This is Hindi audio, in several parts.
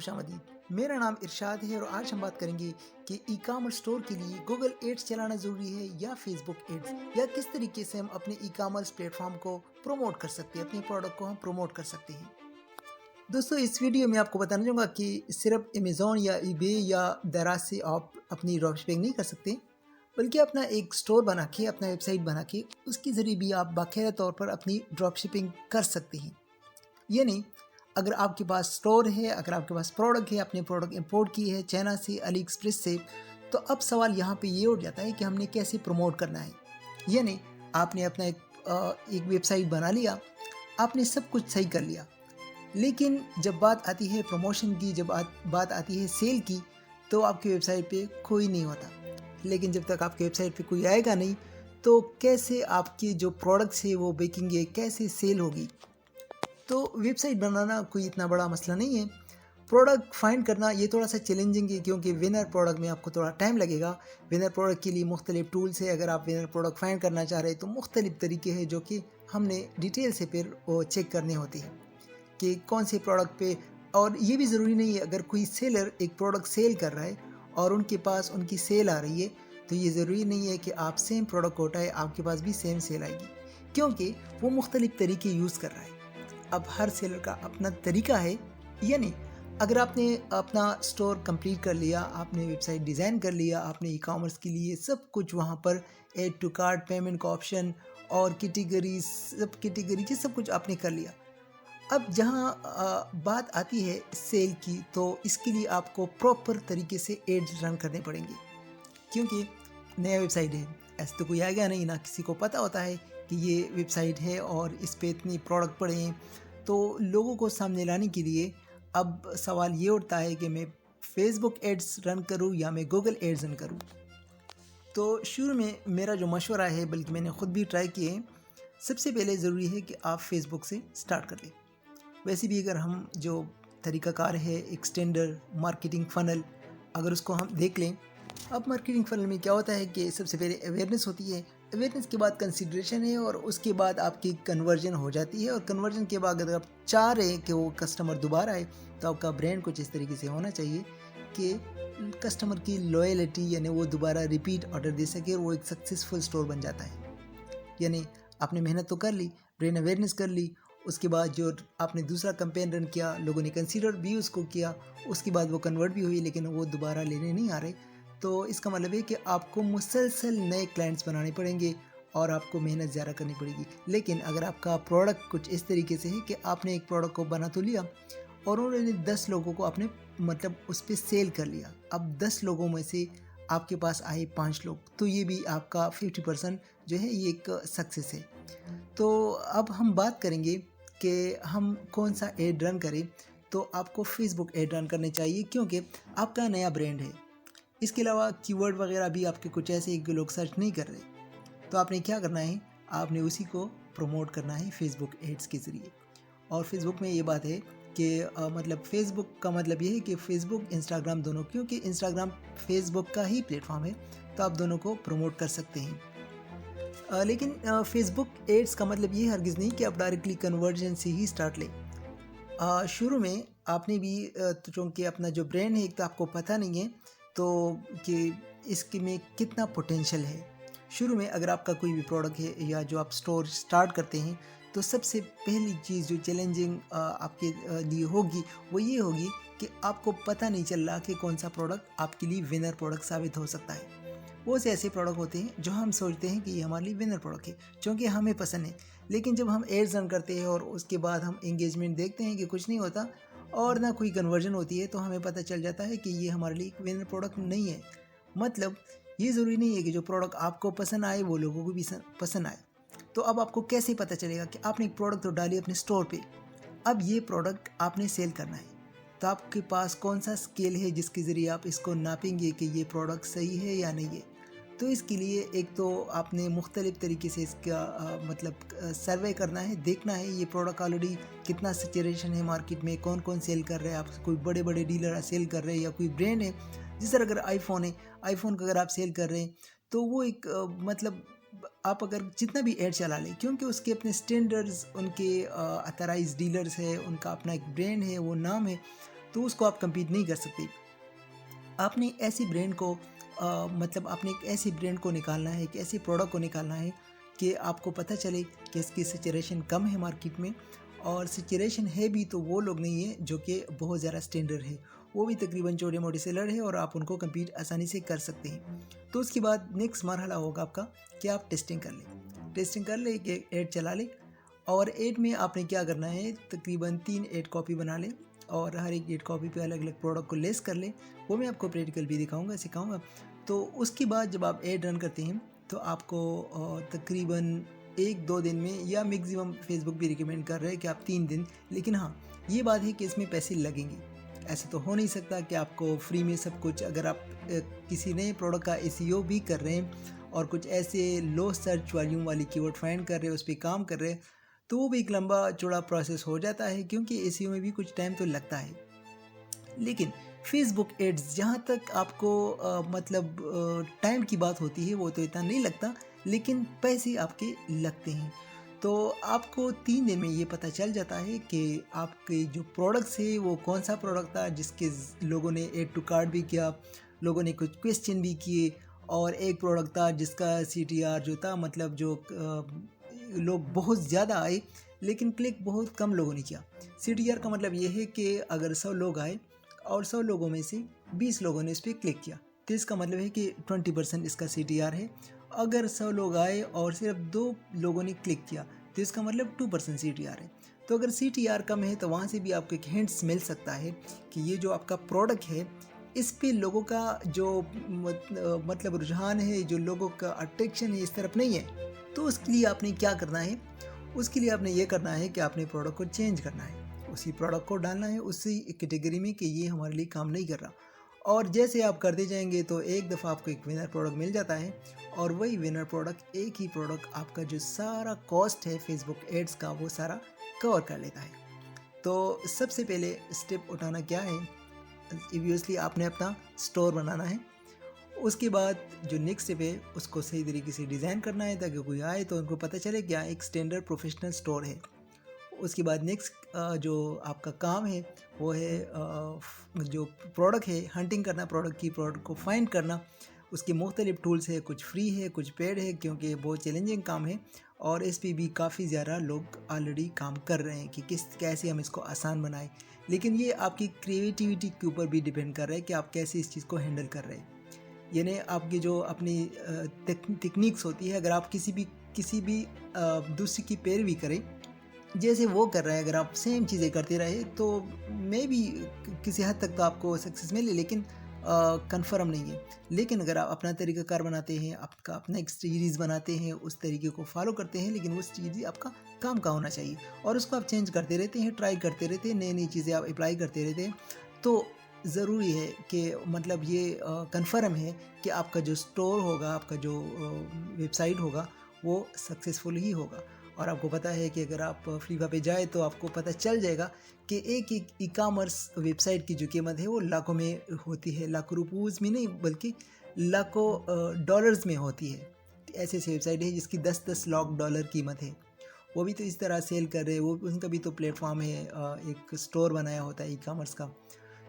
खुशामदीद। मेरा नाम इरशाद है और आज हम बात करेंगे कि ई कॉमर्स स्टोर के लिए गूगल एड्स चलाना ज़रूरी है या फेसबुक एड्स, या किस तरीके से हम अपने ई कॉमर्स प्लेटफॉर्म को प्रमोट कर सकते हैं, अपने प्रोडक्ट को हम प्रमोट कर सकते हैं। दोस्तों, इस वीडियो में आपको बताना चाहूँगा कि सिर्फ अमेज़ॉन या ईबे या दराज से आप अपनी ड्रॉप शिपिंग नहीं कर सकते, बल्कि अपना एक स्टोर बना के, अपना वेबसाइट बना के उसके ज़रिए भी आप बाकायदा तौर पर अपनी ड्रॉप शिपिंग कर सकते हैं। यानी अगर आपके पास स्टोर है, अगर आपके पास प्रोडक्ट है, आपने प्रोडक्ट इंपोर्ट की है चाइना से, अली एक्सप्रेस से, तो अब सवाल यहाँ पे ये उठ जाता है कि हमने कैसे प्रमोट करना है। यानी आपने अपना एक वेबसाइट बना लिया, आपने सब कुछ सही कर लिया, लेकिन जब बात आती है प्रमोशन की, जब बात आती है सेल की, तो आपकी वेबसाइट पे कोई नहीं होता। लेकिन जब तक आपकी वेबसाइट पे कोई आएगा नहीं, तो कैसे आपके जो प्रोडक्ट्स है वो बिकेंगे, कैसे सेल होगी। तो वेबसाइट बनाना कोई इतना बड़ा मसला नहीं है। प्रोडक्ट फाइंड करना ये थोड़ा सा चैलेंजिंग है, क्योंकि विनर प्रोडक्ट में आपको थोड़ा टाइम लगेगा। विनर प्रोडक्ट के लिए मुख्तलिफ टूल्स है। अगर आप विनर प्रोडक्ट फाइंड करना चाह रहे हैं तो मुख्तलिफ तरीके हैं जो कि हमने डिटेल से फिर वो चेक करने होते हैं कि कौन से प्रोडक्ट पे। और ये भी ज़रूरी नहीं है, अगर कोई सेलर एक प्रोडक्ट सेल कर रहा है और उनके पास उनकी सेल आ रही है, तो ये ज़रूरी नहीं है कि आप सेम प्रोडक्ट को उठाए आपके पास भी सेम सेल आएगी, क्योंकि वो मुख्तलिफ तरीके यूज़ कर रहा है। अब हर सेलर का अपना तरीका है। यानी अगर आपने अपना स्टोर कंप्लीट कर लिया, आपने वेबसाइट डिज़ाइन कर लिया, आपने ई कॉमर्स के लिए सब कुछ वहाँ पर ऐड टू कार्ट, पेमेंट का ऑप्शन और कैटेगरीज, सब कैटेगरी की सब कुछ आपने कर लिया। अब जहाँ बात आती है सेल की, तो इसके लिए आपको प्रॉपर तरीके से एड्स रन करने पड़ेंगे, क्योंकि नया वेबसाइट है, ऐसे तो कोई आएगा नहीं, ना किसी को पता होता है कि ये वेबसाइट है और इस पे इतनी प्रोडक्ट पड़े हैं। तो लोगों को सामने लाने के लिए अब सवाल ये उठता है कि मैं फेसबुक एड्स रन करूं या मैं गूगल एड्स रन करूं। तो शुरू में मेरा जो मशवरा है, बल्कि मैंने ख़ुद भी ट्राई किए, सबसे पहले ज़रूरी है कि आप फेसबुक से स्टार्ट कर लें। वैसे भी अगर हम जो तरीक़ाकार है एक्सटेंडर मार्केटिंग फ़नल, अगर उसको हम देख लें, अब मार्केटिंग फ़नल में क्या होता है कि सबसे पहले अवेयरनेस होती है, अवेयरनेस के बाद कंसिडरेशन है, और उसके बाद आपकी कन्वर्जन हो जाती है। और कन्वर्जन के बाद अगर आप चाह रहे हैं कि वो कस्टमर दोबारा आए, तो आपका ब्रांड कुछ इस तरीके से होना चाहिए कि कस्टमर की लॉयल्टी, यानी वो दोबारा रिपीट ऑर्डर दे सके और वो एक सक्सेसफुल स्टोर बन जाता है। यानी आपने मेहनत तो कर ली, ब्रांड अवेयरनेस कर ली, उसके बाद जो आपने दूसरा कैंपेन रन किया, लोगों ने कंसीडर भी उसको किया, उसके बाद वो कन्वर्ट भी हुई, लेकिन वो दोबारा लेने नहीं आ रहे, तो इसका मतलब है कि आपको मुसलसल नए क्लाइंट्स बनाने पड़ेंगे और आपको मेहनत ज़्यादा करनी पड़ेगी। लेकिन अगर आपका प्रोडक्ट कुछ इस तरीके से है कि आपने एक प्रोडक्ट को बना तो लिया और उन्होंने 10 लोगों को आपने मतलब उस पर सेल कर लिया, अब 10 लोगों में से आपके पास आए 5 लोग, तो ये भी आपका 50% जो है ये एक सक्सेस है। तो अब हम बात करेंगे कि हम कौन सा एड रन करें। तो आपको फेसबुक एड रन करने चाहिए, क्योंकि आपका नया ब्रांड है। इसके अलावा कीवर्ड वगैरह भी आपके कुछ ऐसे कि लोग सर्च नहीं कर रहे, तो आपने क्या करना है, आपने उसी को प्रमोट करना है फेसबुक एड्स के ज़रिए। और फेसबुक में ये बात है कि मतलब फेसबुक का मतलब ये है कि फेसबुक इंस्टाग्राम दोनों, क्योंकि इंस्टाग्राम फेसबुक का ही प्लेटफॉर्म है, तो आप दोनों को प्रमोट कर सकते हैं। लेकिन फेसबुक एड्स का मतलब ये हरगिज़ नहीं कि आप डायरेक्टली कन्वर्जन से ही स्टार्ट लें। शुरू में आपने भी तो चूँकि अपना जो ब्रांड है, एक तो आपको पता नहीं है तो कि इसके में कितना पोटेंशियल है। शुरू में अगर आपका कोई भी प्रोडक्ट है या जो आप स्टोर स्टार्ट करते हैं, तो सबसे पहली चीज़ जो चैलेंजिंग आपके लिए होगी, वो ये होगी कि आपको पता नहीं चल रहा कि कौन सा प्रोडक्ट आपके लिए विनर प्रोडक्ट साबित हो सकता है। वो से ऐसे प्रोडक्ट होते हैं जो हम सोचते हैं कि ये हमारे लिए विनर प्रोडक्ट है, क्योंकि हमें पसंद है, लेकिन जब हम एड्स रन करते हैं और उसके बाद हम एंगेजमेंट देखते हैं कि कुछ नहीं होता और ना कोई कन्वर्जन होती है, तो हमें पता चल जाता है कि ये हमारे लिए एक विनर प्रोडक्ट नहीं है। मतलब ये ज़रूरी नहीं है कि जो प्रोडक्ट आपको पसंद आए वो लोगों को भी पसंद आए। तो अब आपको कैसे पता चलेगा कि आपने एक प्रोडक्ट तो डाली अपने स्टोर पे, अब ये प्रोडक्ट आपने सेल करना है, तो आपके पास कौन सा स्केल है जिसके ज़रिए आप इसको नापेंगे कि ये प्रोडक्ट सही है या नहीं है। तो इसके लिए एक तो आपने मुख्तलिफ़ तरीके से इसका मतलब सर्वे करना है, देखना है ये प्रोडक्ट ऑलरेडी कितना सैचुरेशन है मार्केट में, कौन कौन सेल कर रहे हैं, आप कोई बड़े बड़े डीलर सेल कर रहे हैं या कोई ब्रांड है। जिस तरह अगर आईफोन है, आईफोन का अगर आप सेल कर रहे हैं, तो वो एक मतलब आप अगर जितना भी ऐड चला लें, क्योंकि उसके अपने स्टैंडर्ड्स, उनके अथराइज डीलर्स है, उनका अपना एक ब्रांड है, वो नाम है, तो उसको आप कम्पीट नहीं कर सकते। आपने ऐसी ब्रांड को मतलब आपने एक ऐसी ब्रांड को निकालना है, एक ऐसी प्रोडक्ट को निकालना है कि आपको पता चले कि इसकी सैचुरेशन कम है मार्केट में, और सैचुरेशन है भी तो वो लोग नहीं है जो कि बहुत ज़्यादा स्टैंडर्ड है, वो भी तकरीबन छोटे मोटे सेलर है और आप उनको कम्पीट आसानी से कर सकते हैं। तो उसके बाद नेक्स्ट मरहला होगा आपका कि आप टेस्टिंग कर लें कि ऐड चला लें। और ऐड में आपने क्या करना है, तकरीबन 3 ऐड कॉपी बना लें और हर एक ऐड कॉपी पे अलग अलग प्रोडक्ट को लेस कर लें। वो मैं आपको प्रैक्टिकल भी सिखाऊंगा। तो उसके बाद जब आप ऐड रन करते हैं तो आपको तकरीबन 1-2 दिन में, या मैक्सिमम फेसबुक भी रिकमेंड कर रहे हैं कि आप 3 दिन, लेकिन हाँ ये बात है कि इसमें पैसे लगेंगे। ऐसा तो हो नहीं सकता कि आपको फ्री में सब कुछ। अगर आप किसी नए प्रोडक्ट का एसईओ भी कर रहे हैं और कुछ ऐसे लो सर्च वॉल्यूम वाली कीवर्ड फाइंड कर रहे हैं, उस पर काम कर रहे हैं, तो वो भी एक लंबा चौड़ा प्रोसेस हो जाता है, क्योंकि एसईओ में भी कुछ टाइम तो लगता है। लेकिन फेसबुक एड्स जहाँ तक आपको मतलब टाइम की बात होती है वो तो इतना नहीं लगता, लेकिन पैसे आपके लगते हैं। तो आपको 3 दिन में ये पता चल जाता है कि आपके जो प्रोडक्ट्स है वो कौन सा प्रोडक्ट था जिसके लोगों ने ऐड टू कार्ट भी किया, लोगों ने कुछ क्वेश्चन भी किए, और एक प्रोडक्ट था जिसका CTR जो था, मतलब जो लोग बहुत ज़्यादा आए लेकिन क्लिक बहुत कम लोगों ने किया। CTR का मतलब ये है कि अगर 100 लोग आए और 100 लोगों में से 20 लोगों ने इस पर क्लिक किया, तो इसका मतलब है कि 20% इसका CTR है। अगर 100 लोग आए और सिर्फ 2 लोगों ने क्लिक किया, तो इसका मतलब 2% CTR है। तो अगर CTR कम है तो वहाँ से भी आपको एक हिंट्स मिल सकता है कि ये जो आपका प्रोडक्ट है इस पे लोगों का जो मतलब रुझान है, जो लोगों का अट्रैक्शन है इस तरफ नहीं है। तो उसके लिए आपने क्या करना है, उसके लिए आपने ये करना है कि आपने प्रोडक्ट को चेंज करना है, उसी प्रोडक्ट को डालना है उसी कैटेगरी में कि ये हमारे लिए काम नहीं कर रहा। और जैसे आप करते जाएंगे तो एक दफ़ा आपको एक विनर प्रोडक्ट मिल जाता है, और वही विनर प्रोडक्ट, एक ही प्रोडक्ट आपका जो सारा कॉस्ट है फेसबुक एड्स का वो सारा कवर कर लेता है। तो सबसे पहले स्टेप उठाना क्या है, ऑब्वियसली आपने अपना स्टोर बनाना है। उसके बाद जो नेक्स्ट स्टेप है उसको सही तरीके से डिज़ाइन करना है ताकि कोई आए तो उनको पता चले क्या एक स्टैंडर्ड प्रोफेशनल स्टोर है। उसके बाद नेक्स्ट जो आपका काम है वो है जो प्रोडक्ट है, हंटिंग करना, प्रोडक्ट को फाइंड करना। उसके मुख्तलिफ टूल्स है, कुछ फ्री है कुछ पेड है, क्योंकि बहुत चैलेंजिंग काम है और इस पर भी काफ़ी ज़्यादा लोग ऑलरेडी काम कर रहे हैं कि कैसे हम इसको आसान बनाएं। लेकिन ये आपकी क्रिएटिविटी के ऊपर भी डिपेंड कर रहा है कि आप कैसे इस चीज़ को हैंडल कर रहे हैं। यानी आपकी जो अपनी टेक्निक्स होती है, अगर आप किसी भी दूसरे की पैरवी करें जैसे वो कर रहा है, अगर आप सेम चीज़ें करते रहे तो मे भी किसी हद तक तो आपको सक्सेस मिले, लेकिन कंफर्म नहीं है। लेकिन अगर आप अपना तरीक़ाकार बनाते हैं, आपका अपना एक सीरीज़ बनाते हैं, उस तरीके को फॉलो करते हैं, लेकिन वो चीज़ आपका काम का होना चाहिए और उसको आप चेंज करते रहते हैं, ट्राई करते रहते हैं, नई नई चीज़ें आप अप्लाई करते रहते हैं, तो ज़रूरी है कि मतलब ये कंफर्म है कि आपका जो स्टोर होगा, आपका जो वेबसाइट होगा वो सक्सेसफुल ही होगा। और आपको पता है कि अगर आप फ्लिपा पे जाए तो आपको पता चल जाएगा कि एक ई कॉमर्स वेबसाइट की जो कीमत है वो लाखों में होती है, लाखों रुपीज़ में नहीं बल्कि लाखों डॉलर्स में होती है। ऐसे वेबसाइट है जिसकी 10-10 लाख डॉलर कीमत है, वो भी तो इस तरह सेल कर रहे हैं, वो उनका भी तो प्लेटफॉर्म है, एक स्टोर बनाया होता है ई कॉमर्स का।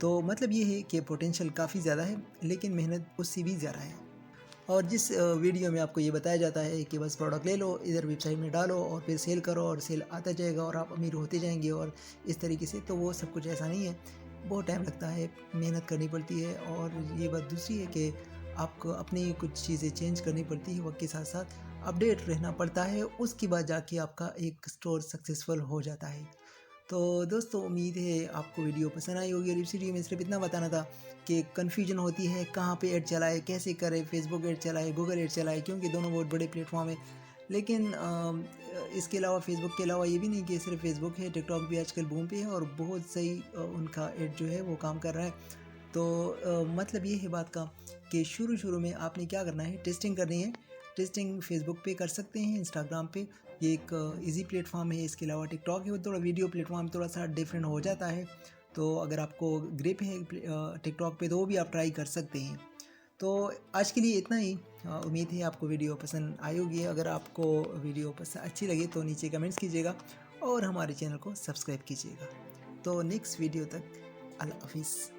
तो मतलब ये है कि पोटेंशियल काफ़ी ज़्यादा है लेकिन मेहनत उससे भी ज़्यादा है। और जिस वीडियो में आपको ये बताया जाता है कि बस प्रोडक्ट ले लो, इधर वेबसाइट में डालो और फिर सेल करो और सेल आता जाएगा और आप अमीर होते जाएंगे और इस तरीके से, तो वो सब कुछ ऐसा नहीं है। बहुत टाइम लगता है, मेहनत करनी पड़ती है। और ये बात दूसरी है कि आपको अपनी कुछ चीज़ें चेंज करनी पड़ती है, वक्त के साथ साथ अपडेट रहना पड़ता है, उसके बाद जाके आपका एक स्टोर सक्सेसफुल हो जाता है। तो दोस्तों उम्मीद है आपको वीडियो पसंद आई होगी। और इस वीडियो में सिर्फ इतना बताना था कि कन्फ्यूजन होती है कहाँ पे ऐड चलाए, कैसे करें, फेसबुक ऐड चलाए, गूगल ऐड चलाए, क्योंकि दोनों बहुत बड़े प्लेटफॉर्म है। लेकिन इसके अलावा, फेसबुक के अलावा ये भी नहीं कि सिर्फ फेसबुक है, टिकटॉक भी आजकल बूम पे है और बहुत सही उनका ऐड जो है वो काम कर रहा है। तो मतलब ये है बात का कि शुरू में आपने क्या करना है, टेस्टिंग करनी है। टेस्टिंग फेसबुक पे कर सकते हैं, इंस्टाग्राम पे, ये एक इजी प्लेटफॉर्म है। इसके अलावा टिकटॉक है, वो थोड़ा वीडियो प्लेटफॉर्म थोड़ा सा डिफरेंट हो जाता है। तो अगर आपको ग्रिप है टिकटॉक पे तो वो भी आप ट्राई कर सकते हैं। तो आज के लिए इतना ही। उम्मीद है आपको वीडियो पसंद आई होगी। अगर आपको वीडियो पसंद अच्छी लगे तो नीचे कमेंट्स कीजिएगा और हमारे चैनल को सब्सक्राइब कीजिएगा। तो नेक्स्ट वीडियो तक अल्लाह हाफिज़।